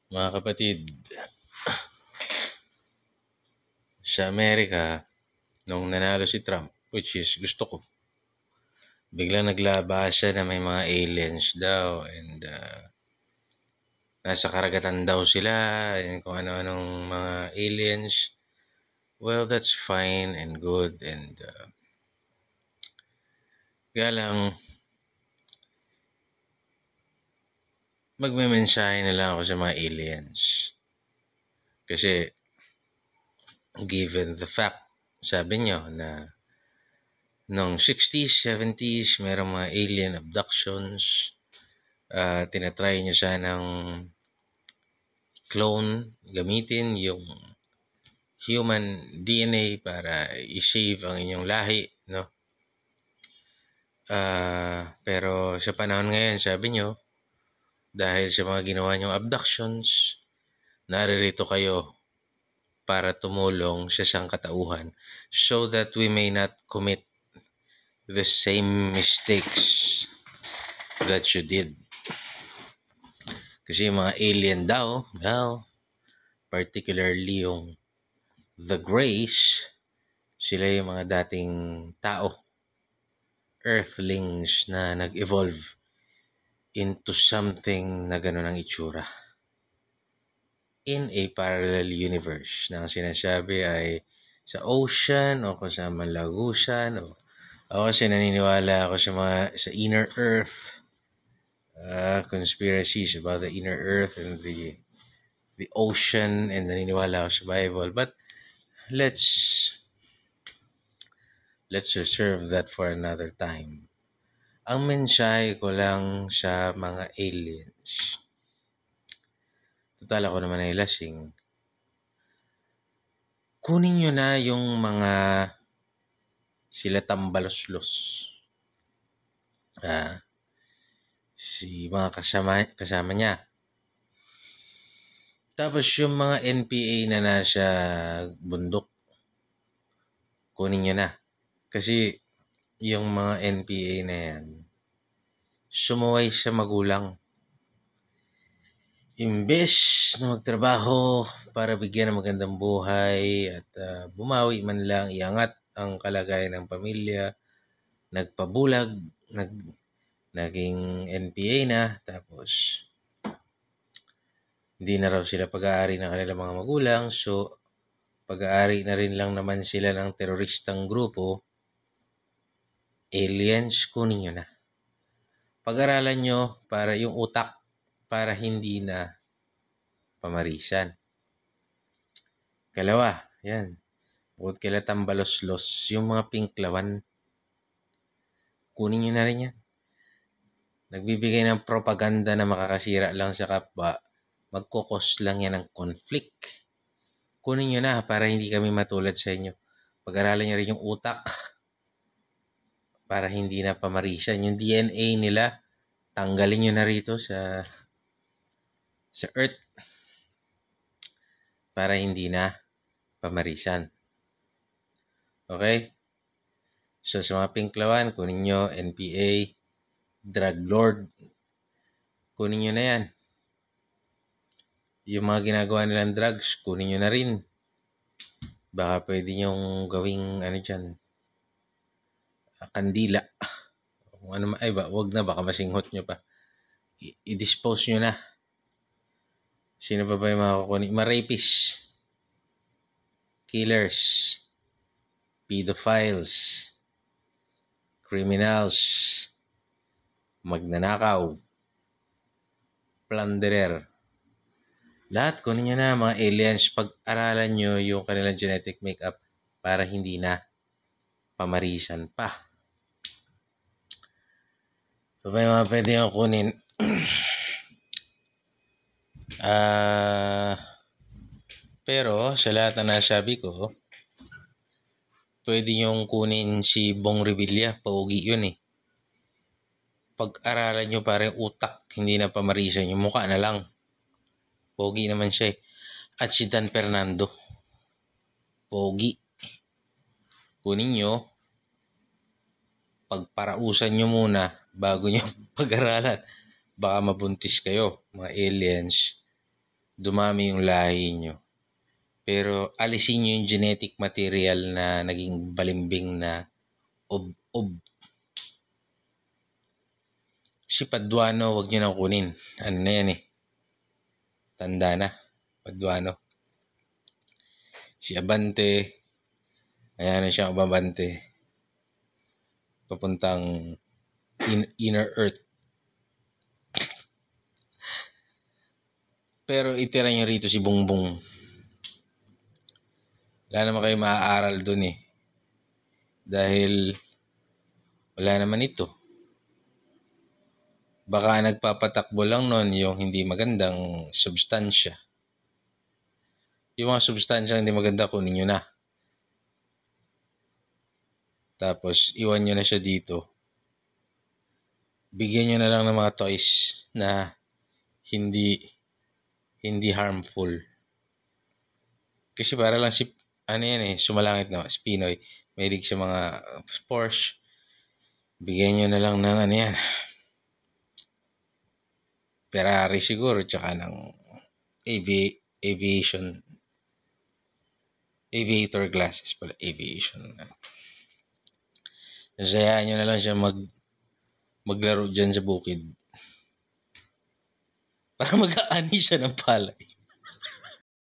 Mga kapatid, sa Amerika, nung nanalo si Trump, which is gusto ko, biglang naglaba siya na may mga aliens daw and nasa karagatan daw sila and kung ano-anong mga aliens. Well, that's fine and good and kaya lang, magmemensahe na lang ako sa mga aliens. Kasi, given the fact, sabi nyo na noong 60s, 70s, merong mga alien abductions. Tinatry nyo sanang clone, gamitin yung human DNA para i-save ang inyong lahi, no? Pero sa panahon ngayon, sabi nyo, dahil sa mga ginawa nyong abductions, naririto kayo para tumulong sa sangkatauhan so that we may not commit the same mistakes that you did. Kasi yung mga alien daw, particularly yung The Greys, sila yung mga dating tao, earthlings na nag-evolve into something na gano'n ang itsura. In a parallel universe na ang sinasabi ay sa ocean o kung sa malagusan. Ako kasi naniniwala ako sa inner earth, conspiracies about the inner earth and the ocean, and naniniwala ako sa Bible. But let's reserve that for another time. Ang mensahe ko lang sa mga aliens, total ako naman ay lasing, kunin nyo na yung mga sila tambaloslos. Si mga kasama niya. Tapos yung mga NPA na nasa bundok, kunin nyo na. Kasi yung mga NPA na yan, sumuway sa magulang. Imbes na magtrabaho para bigyan ng magandang buhay at bumawi man lang, iangat ang kalagayan ng pamilya, nagpabulag, naging NPA na, tapos hindi na raw sila pag-aari ng kanilang mga magulang, so pag-aari na rin lang naman sila ng teroristang grupo. Aliens, kunin nyo na. Pag-aralan nyo para yung utak, para hindi na pamarisan. Kalawa, yan. Bukod kaila tambaloslos, yung mga pinklawan, kunin nyo na rin yan. Nagbibigay ng propaganda na makakasira lang sa kapwa, magkukos lang yan ng conflict. Kunin nyo na para hindi kami matulad sa inyo. Pag-aralan nyo rin yung utak para hindi na pamarisan. Yung DNA nila, tanggalin nyo na rito sa Earth para hindi na pamarisan. Okay? So sa mga pinklawan, kunin nyo, NPA, drug lord, kunin nyo na yan. Yung mga ginagawa nilang drugs, kunin nyo na rin. Baka pwede nyong gawing kandila. Kung ano, wag na, baka masinghot nyo pa. I-dispose nyo na. Sino ba yung mga kukunin? Marapis, killers, pedophiles, criminals, magnanakaw, plunderer. Lahat kunin nyo na, mga aliens. Pag-aralan nyo yung kanilang genetic makeup para hindi na pamarisan pa. So, may mga pwede yung kunin. Pero sa lahat na nasabi ko, pwede yung kunin si Bong Revilla. Paugi yun eh. Pag-aralan nyo para yung utak, hindi na pamarisan. Yung mukha na lang. Pogi naman siya eh. At si Dan Fernando. Pogi. Kunin nyo. Pagparausan nyo muna bago nyo pag-aralan. Baka mabuntis kayo, mga aliens. dumami yung lahi nyo. Pero alisin nyo yung genetic material na naging balimbing na ob. Si Paduano, wag nyo nang kunin. Ano na yan eh. Tanda na. Paduano. Si Abante, ayan na siya Abante. Papuntang inner earth. Pero itira nyo rito si Bongbong. Wala naman kayo maaaral dun eh. Dahil wala naman ito. Baka nagpapatakbo lang nun yung hindi magandang substansya. Yung mga substansya hindi maganda, kunin nyo na. Tapos, iwan nyo na siya dito. Bigyan nyo na lang ng mga toys na hindi harmful. Kasi para lang si, sumalangit na, si Pinoy. Mahilig sa mga Porsche. Bigyan nyo na lang ng Ferrari siguro, tsaka ng aviator glasses pala, aviation. Sayaan nyo na lang siya maglaro dyan sa bukid. Para mag-aani siya ng palay.